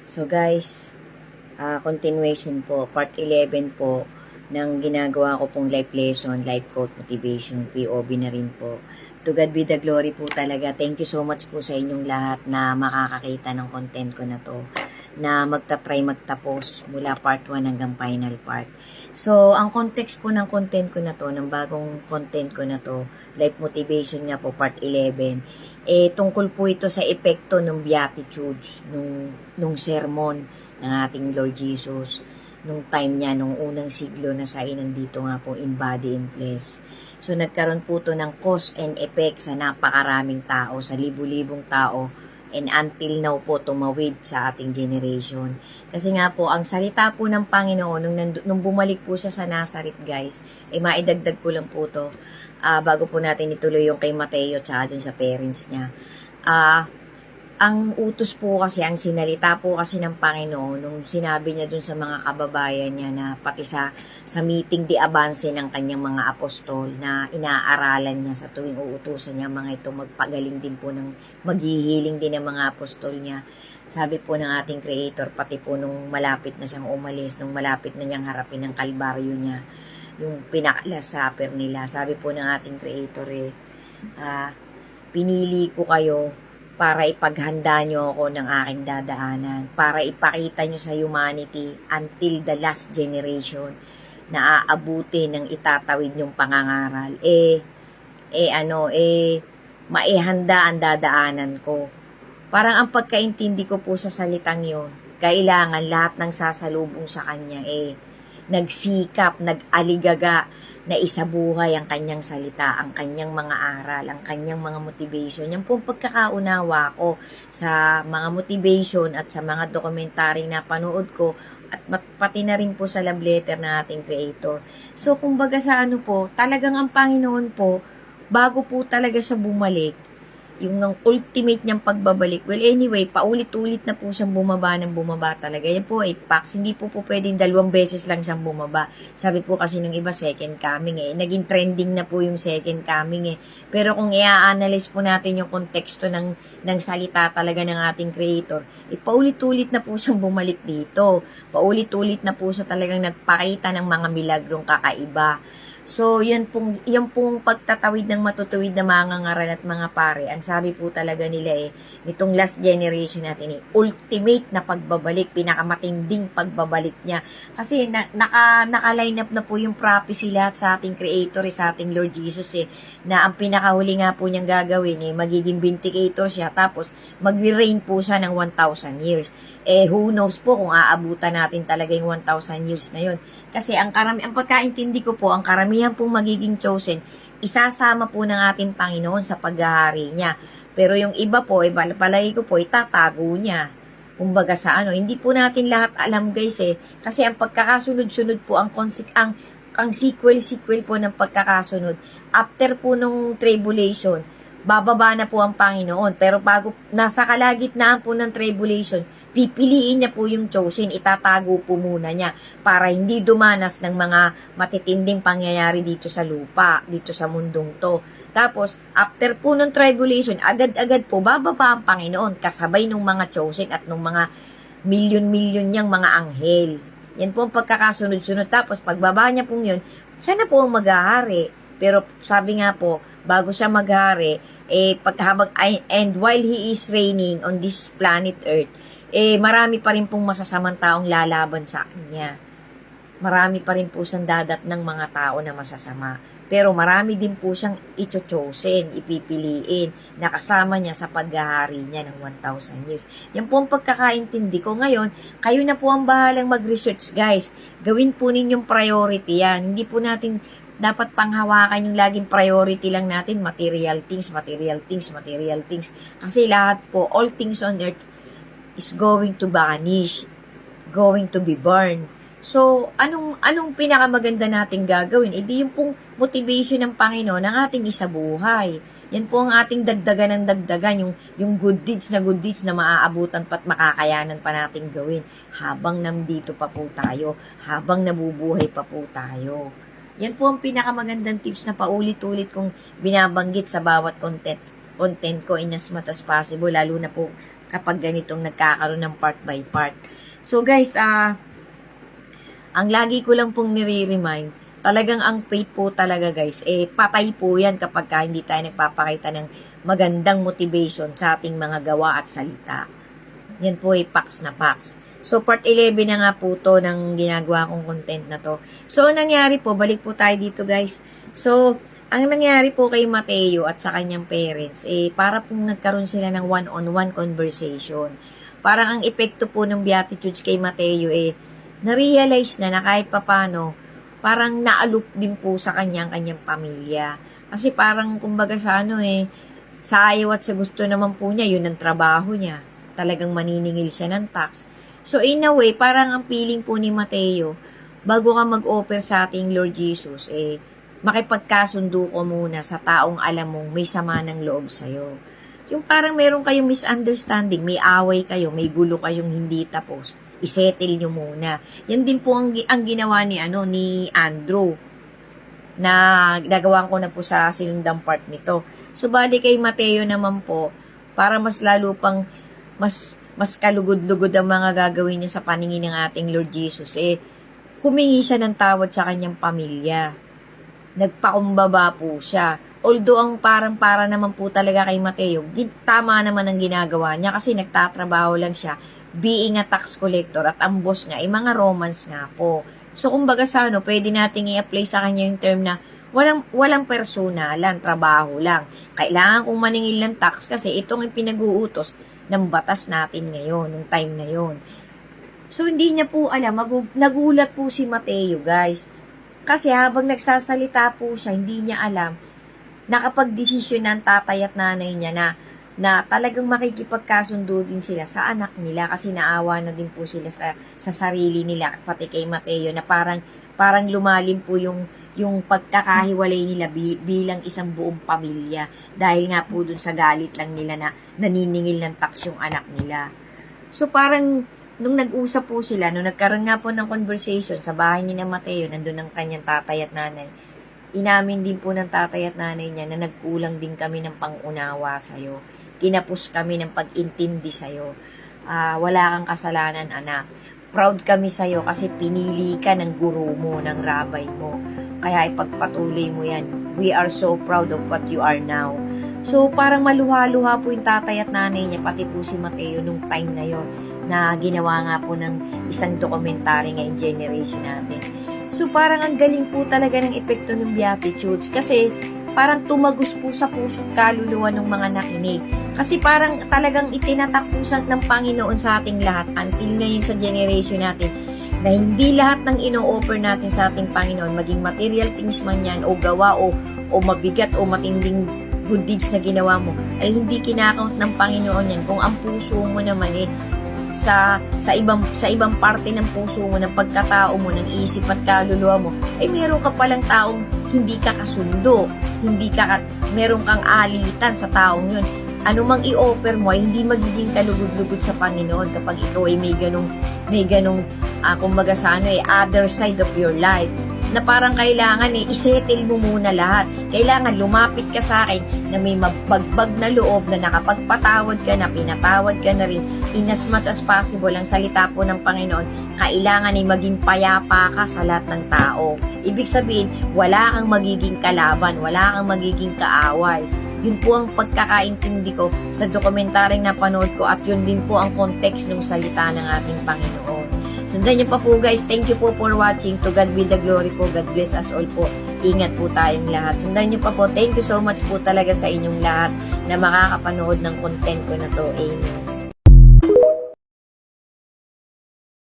So guys, continuation po, part 11 po ng ginagawa ko pong life lesson, life quote motivation, POV na rin po. To God be the glory po talaga. Thank you so much po sa inyong lahat na makakakita ng content ko na to, na magta-try magtapos mula part 1 hanggang final part. So, ang context po ng content ko na to, ng bagong content ko na to, life motivation nga po, part 11, tungkol po ito sa epekto ng Beatitudes, nung sermon ng ating Lord Jesus, nung time niya, nung unang siglo na siya nandito nga po in body and flesh. So, nagkaroon po ito ng cause and effect sa napakaraming tao, sa libu-libong tao, and until now po tumawid sa ating generation. Kasi nga po, ang salita po ng Panginoon, nung bumalik po siya sa Nazareth, guys, maidagdag ko lang po to, bago po natin ituloy yung kay Mateo tsaka dun sa parents niya. Ang utos po kasi, ang sinalita po kasi ng Panginoon, nung sinabi niya dun sa mga kababayan niya na pati sa meeting di avance ng kanyang mga apostol na inaaralan niya sa tuwing uutusan niya mga ito, magpagaling din po maghihiling din ng mga apostol niya. Sabi po ng ating Creator, pati po nung malapit na siyang umalis, nung malapit na niyang harapin ang kalbaryo niya, yung pinaka-last supper nila, sabi po ng ating Creator pinili ko kayo para ipaghanda nyo ako ng aking dadaanan, para ipakita nyo sa humanity until the last generation na aabuti ng itatawid nyong pangangaral. Maihanda ang dadaanan ko. Parang ang pagkaintindi ko po sa salitang yon, kailangan lahat ng sasalubong sa kanya nagsikap, nag-aligaga na isabuhay ang kanyang salita, ang kanyang mga aral, ang kanyang mga motivation. Yan po ang pagkakaunawa ko sa mga motivation at sa mga dokumentary na panood ko at pati na rin po sa love letter ng ating Creator. So, kumbaga sa ano po, talagang ang Panginoon po, bago po talaga siya bumalik, yung ultimate niyang pagbabalik. Well, anyway, paulit-ulit na po siyang bumaba talaga. Yan po ay facts. Hindi po pwedeng 2 beses lang siyang bumaba. Sabi po kasi nung iba, second coming Naging trending na po yung second coming Pero kung i-analyze po natin yung konteksto ng salita talaga ng ating Creator, paulit-ulit na po siyang bumalik dito. Paulit-ulit na po siya talagang nagpakita ng mga milagrong kakaiba. So, yan pong pagtatawid ng matutuwid na mga ngaral at mga pare. Ang sabi po talaga nila nitong last generation natin ultimate na pagbabalik, pinakamatinding pagbabalik niya. Kasi naka-line up na po yung prophecy lahat sa ating Creator, sa ating Lord Jesus na ang pinakahuli nga po niyang gagawin magiging vindicator siya, tapos magre-reign po siya ng 1,000 years. Who knows po kung aabutan natin talaga yung 1,000 years na yun. Kasi ang pagkaintindi ko po, ang karamihan pong magiging chosen, isasama po ng ating Panginoon sa paghahari niya. Pero yung iba po, palagi ko po, itatago niya. Kumbaga sa hindi po natin lahat alam guys kasi ang pagkakasunod-sunod po, ang sequel po ng pagkakasunod, after po nung tribulation, bababa na po ang Panginoon. Pero bago, nasa kalagitnaan po ng tribulation, pipiliin niya po yung chosen, itatago po muna niya para hindi dumanas ng mga matitinding pangyayari dito sa lupa, dito sa mundong to. Tapos, after po ng tribulation, agad-agad po bababa ang Panginoon kasabay ng mga chosen at ng mga milyon-milyon niyang mga anghel. Yan po ang pagkakasunod-sunod. Tapos, pagbaba niya pong yun, siya na po ang maghahari. Pero sabi nga po, bago siya maghari, and while He is reigning on this planet Earth, marami pa rin pong masasamang taong lalaban sa kanya. Marami pa rin po siyang dadat ng mga tao na masasama. Pero marami din po siyang ichochosen, ipipiliin, na kasama niya sa paghahari niya ng 1,000 years. Yan po ang pagkakaintindi ko. Ngayon, kayo na po ang bahalang mag-research, guys. Gawin po ninyong priority yan. Hindi po natin dapat panghawakan yung laging priority lang natin, material things. Kasi lahat po, all things on earth is going to vanish, going to be burned. So, anong pinakamaganda nating gagawin? Di yung pong motivation ng Panginoon ang ating isabuhay. Yan po ang ating dagdagan ng dagdagan, yung good deeds na maaabutan pa at makakayanan pa nating gawin habang nandito pa po tayo, habang nabubuhay pa po tayo. Yan po ang pinakamagandang tips na paulit-ulit kong binabanggit sa bawat content ko in as much as possible, lalo na po kapag ganitong nagkakaroon ng part by part. So guys, ang lagi ko lang pong nire-remind, talagang ang faith po talaga guys, patay po yan kapag hindi tayo nagpapakita ng magandang motivation sa ating mga gawa at salita. Yan po pax na pax. So, part 11 na nga po to ng ginagawa kong content na to. So, ang nangyari po, balik po tayo dito guys. So, ang nangyari po kay Mateo at sa kanyang parents, para pong nagkaroon sila ng one-on-one conversation. Parang ang epekto po ng Beatitudes kay Mateo, na-realize na kahit papano, parang naalok din po sa kanyang pamilya. Kasi parang, kumbaga sa sa ayaw at sa gusto naman po niya, yun ang trabaho niya. Talagang maniningil siya ng tax. So, in a way, parang ang feeling po ni Mateo, bago ka mag-offer sa ating Lord Jesus, makipagkasundo ko muna sa taong alam mong may sama ng loob sa'yo. Yung parang meron kayong misunderstanding, may away kayo, may gulo kayong hindi tapos, isettle nyo muna. Yan din po ang ginawa ni Andrew, na nagawa ko na po sa sinundang part nito. So, bali kay Mateo naman po, para mas lalo pang, mas kalugod-lugod ang mga gagawin niya sa paningin ng ating Lord Jesus, humingi siya ng tawad sa kanyang pamilya. Nagpakumbaba po siya. Although ang para naman po talaga kay Mateo, tama naman ang ginagawa niya kasi nagtatrabaho lang siya being a tax collector at ang boss niya ay mga Romans nga po. So kumbaga pwede nating i-apply sa kanya yung term na walang personalan, trabaho lang. Kailangan kong maningil ng tax kasi itong pinag-uutos ng batas natin ngayon, nung time na yon. So, hindi niya po alam, nagulat po si Mateo, guys. Kasi habang nagsasalita po siya, hindi niya alam, nakapag-desisyon ng tatay at nanay niya na talagang makikipagkasundo din sila sa anak nila kasi naawa na din po sila sa sarili nila, pati kay Mateo, na parang lumalim po yung pagkakahiwalay nila bilang isang buong pamilya dahil nga po dun sa galit lang nila na naniningil ng tax yung anak nila. So parang nung nag-usap po sila, nung nagkaroon nga po ng conversation sa bahay ni na Mateo, nandun ang kanyang tatay at nanay, inamin din po ng tatay at nanay niya na nagkulang din kami ng pangunawa sa'yo. Kinapos kami ng pag-intindi sa'yo. Wala kang kasalanan, anak. Proud kami sa'yo kasi pinili ka ng guro mo, ng rabay mo. Kaya ipagpatuloy mo yan. We are so proud of what you are now. So, parang maluha-luha po yung tatay at nanay niya, pati po si Mateo nung time na yon na ginawa nga po ng isang dokumentary ngayong generation natin. So, parang ang galing po talaga ng epekto ng Beatitudes kasi parang tumagos po sa puso at kaluluwa ng mga nakinig. Kasi parang talagang itinatakpusan ng Panginoon sa ating lahat until ngayon sa generation natin na hindi lahat ng ino-offer natin sa ating Panginoon, maging material things man yan, o gawa, o mabigat, o matinding good deeds na ginawa mo, ay hindi kinakount ng Panginoon yan. Kung ang puso mo naman sa ibang parte ng puso mo, ng pagkatao mo, ng isip at kaluluwa mo, ay meron ka palang taong hindi ka kasundo, meron kang alitan sa taong yun. Ano mang i-offer mo ay hindi magiging kalugod-lugod sa Panginoon kapag ikaw ay may ganong kumbaga other side of your life na parang kailangan isettle mo muna lahat. Kailangan lumapit ka sa akin na may magbagbag na loob, na nakapagpatawad ka na, pinatawad ka na rin. In as much as possible, ang salita po ng Panginoon, kailangan ay maging payapa ka sa lahat ng tao. Ibig sabihin, wala kang magiging kalaban, wala kang magiging kaaway. Yun po ang pagkakaintindi ko sa dokumentaryong napanood ko at yun din po ang context ng salita ng ating Panginoon. Sundan niyo pa po guys. Thank you po for watching. To God be the glory po. God bless us all po. Ingat po tayong lahat. Sundan niyo pa po. Thank you so much po talaga sa inyong lahat na makakapanood ng content ko na to. Amen.